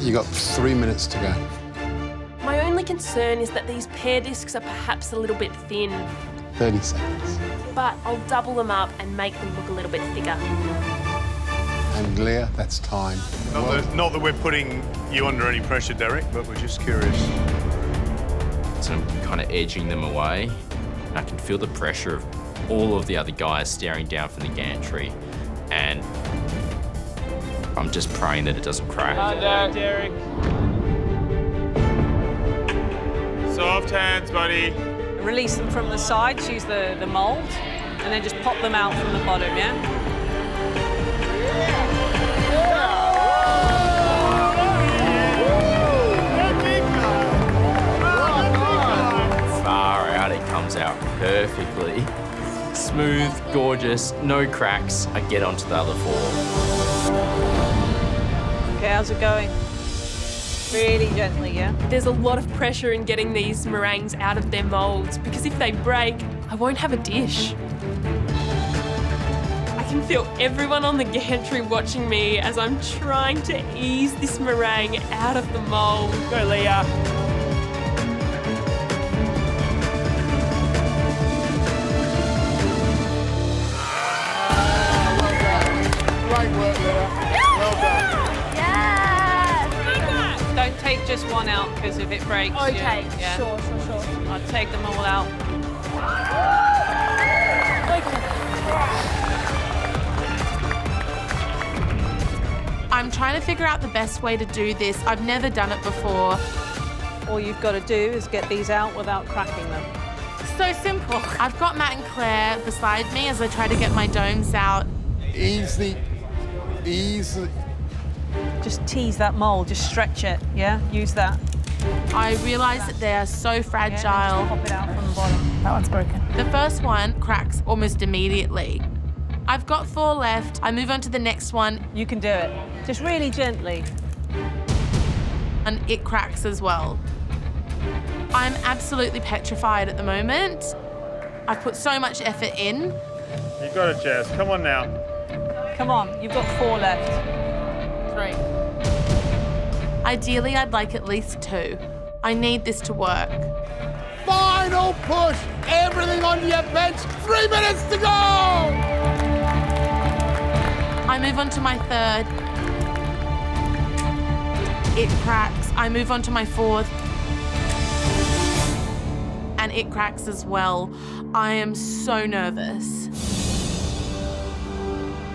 You got 3 minutes to go. My only concern is that these pear discs are perhaps a little bit thin, 30 seconds. but I'll double them up and make them look a little bit thicker. And Leah, that's time. Not that we're putting you under any pressure, Derek, but we're just curious. So I'm kind of edging them away. I can feel the pressure of all of the other guys staring down from the gantry, and I'm just praying that it doesn't crack. Hi, Derek. Soft hands, buddy. Release them from the sides, use the mould, and then just pop them out from the bottom, yeah? Far out, it comes out perfectly. Smooth, gorgeous, no cracks. I get onto the other four. Okay, how's it going? Really gently, yeah? There's a lot of pressure in getting these meringues out of their moulds because if they break, I won't have a dish. I can feel everyone on the gantry watching me as I'm trying to ease this meringue out of the mould. Go, Leah. Great work, Leah. Well done. Don't take just one out, because if it breaks, Okay, yeah. sure. I'll take them all out. I'm trying to figure out the best way to do this. I've never done it before. All you've got to do is get these out without cracking them. So simple. I've got Matt and Claire beside me as I try to get my domes out. Easy. Just tease that mould, just stretch it, yeah? Use that. I realise that they are so fragile. Yeah, pop it out from the bottom. That one's broken. The first one cracks almost immediately. I've got 4 left. I move on to the next one, You can do it. Just really gently. and it cracks as well. I'm absolutely petrified at the moment. I've put so much effort in. You got it, Jazz. Come on now. Come on, you've got 4 left. 3. Ideally, I'd like at least 2. I need this to work. Final push. Everything on your bench. 3 minutes to go. I move on to my 3rd. It cracks. I move on to my 4th. And it cracks as well. I am so nervous.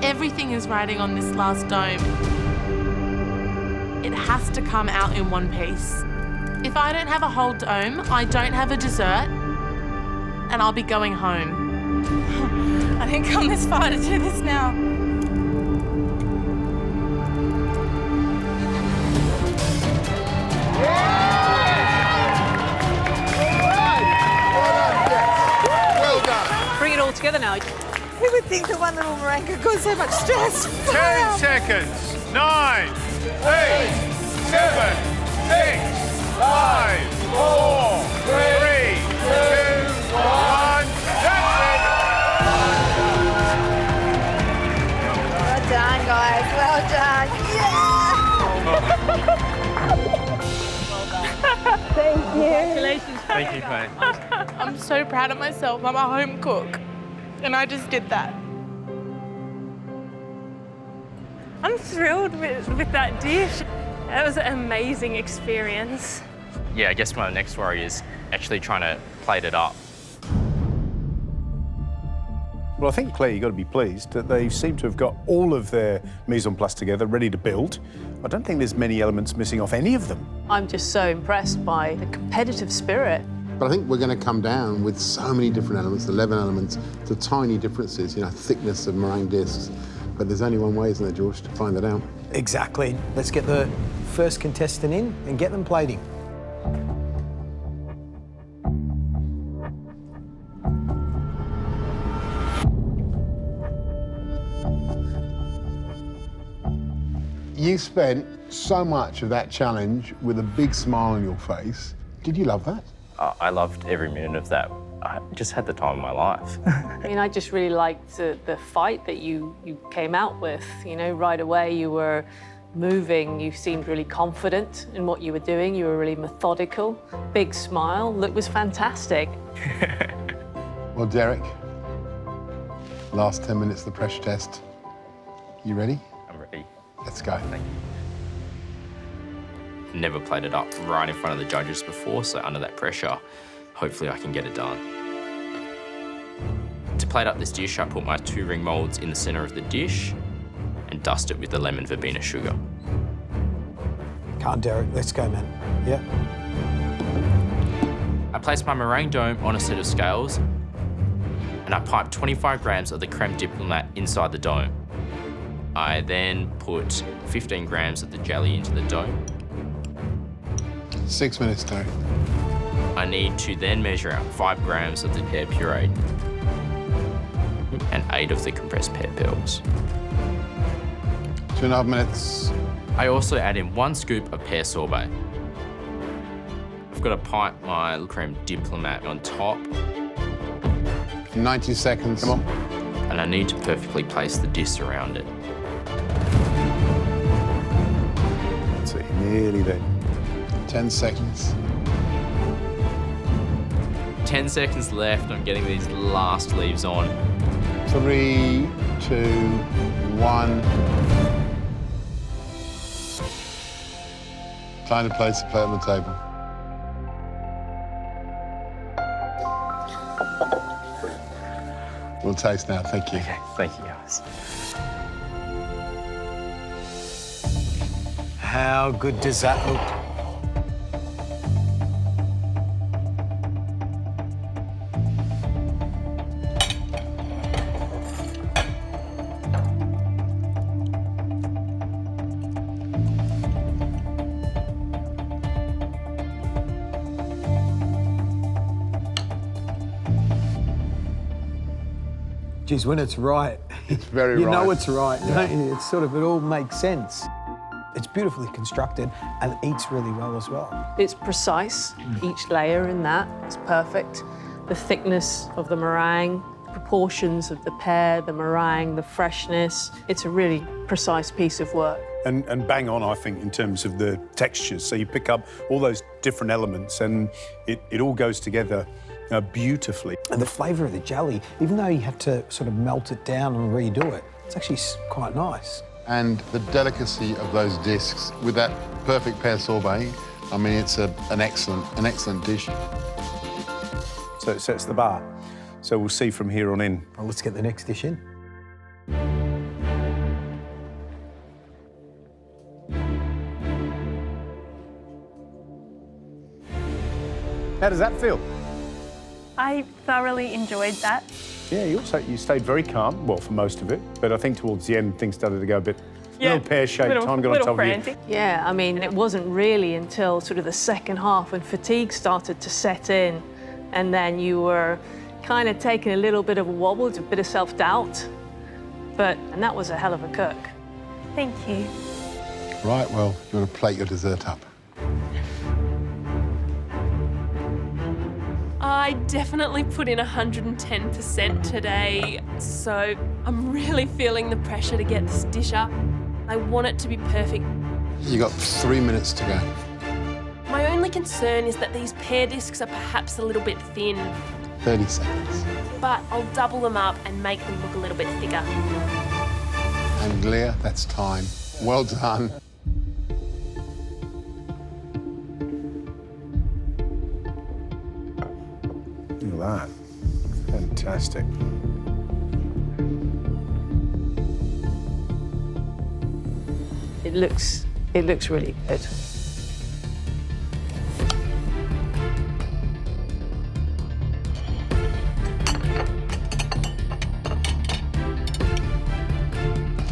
Everything is riding on this last dome. It has to come out in one piece. If I don't have a whole dome, I don't have a dessert, and I'll be going home. I didn't come this far to do this now. Well done. Bring it all together now. Who would think that one little meringue could cause so much stress? 10 seconds. 9, 8, 7, 6, 5, 4, 3, 2, 1. That's Well done, guys. Well done. Congratulations. Thank you, mate. I'm so proud of myself. I'm a home cook, and I just did that. I'm thrilled with that dish. That was an amazing experience. Yeah, I guess my next worry is actually trying to plate it up. Well, I think, Claire, you've got to be pleased that they seem to have got all of their mise en place together, ready to build. I don't think there's many elements missing off any of them. I'm just so impressed by the competitive spirit. But I think we're going to come down with so many different elements, 11 elements, to tiny differences, you know, thickness of meringue discs. But there's only one way, isn't there, George, to find that out? Exactly. Let's get the first contestant in and get them plating. You spent so much of that challenge with a big smile on your face. Did you love that? I loved every minute of that. I just had the time of my life. I mean, I just really liked the fight that you came out with. You know, right away you were moving. You seemed really confident in what you were doing. You were really methodical. Big smile. Look was fantastic. Well, Derek, last 10 minutes of the pressure test. You ready? I'm ready. Let's go. Thank you. Never played it up right in front of the judges before, so under that pressure, hopefully I can get it done. To plate up this dish, I put my 2 ring moulds in the centre of the dish and dust it with the lemon verbena sugar. Come on, Derek, let's go, man. Yeah. I placed my meringue dome on a set of scales and I piped 25 grams of the creme diplomat inside the dome. I then put 15 grams of the jelly into the dome. 6 minutes, Derek. I need to then measure out 5 grams of the pear puree and 8 of the compressed pear pearls. 2.5 minutes. I also add in 1 scoop of pear sorbet. I've got to pipe my creme diplomat on top. 90 seconds. Come on. And I need to perfectly place the disc around it. So you're nearly there. 10 seconds. 10 seconds left. I'm getting these last leaves on. 3, 2, 1. Time to place the plate on the table. We'll taste now, thank you. Okay, thank you guys. How good does that look? Geez, when it's right, It's very you right. know it's right, don't you? It's sort of, it all makes sense. It's beautifully constructed and eats really well as well. It's precise. Each layer in that is perfect. The thickness of the meringue, proportions of the pear, the meringue, the freshness. It's a really precise piece of work. And bang on, I think, in terms of the textures. So you pick up all those different elements and it all goes together beautifully. And the flavour of the jelly, even though you have to sort of melt it down and redo it, it's actually quite nice. And the delicacy of those discs with that perfect pear sorbet, I mean, it's an excellent dish. So it sets the bar. So we'll see from here on in. Well, let's get the next dish in. How does that feel? I thoroughly enjoyed that. Yeah, you stayed very calm, well, for most of it, but I think towards the end things started to go a bit, little pear-shaped, time got on top of you. Yeah, I mean, it wasn't really until sort of the second half when fatigue started to set in, and then you were kind of taking a little bit of a wobble, a bit of self-doubt, and that was a hell of a cook. Thank you. Right, well, you want to plate your dessert up. I definitely put in 110% today, so I'm really feeling the pressure to get this dish up. I want it to be perfect. You got 3 minutes to go. My only concern is that these pear discs are perhaps a little bit thin, 30 seconds. but I'll double them up and make them look a little bit thicker. And Clare, that's time. Well done. Look at that. Fantastic. It looks really good.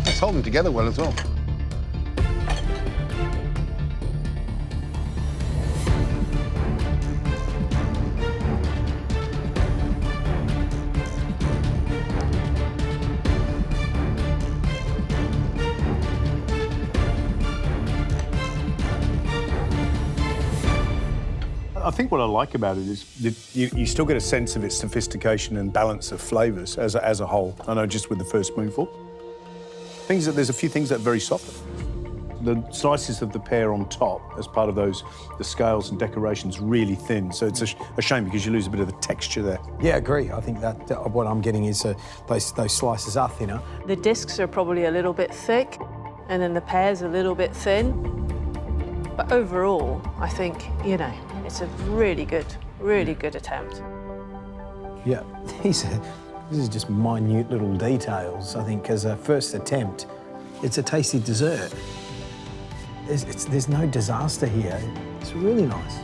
It's holding together well as well. I think what I like about it is that you still get a sense of its sophistication and balance of flavours as a whole. I know just with the first spoonful. There's a few things that are very soft. the slices of the pear on top, as part of the scales and decorations, really thin. So it's a shame because you lose a bit of the texture there. Yeah, I agree. I think that what I'm getting is those slices are thinner. The discs are probably a little bit thick, and then the pear's a little bit thin. But overall, I think, you know, it's a really good attempt. Yeah, this is just minute little details. I think as a first attempt, it's a tasty dessert. There's no disaster here. It's really nice.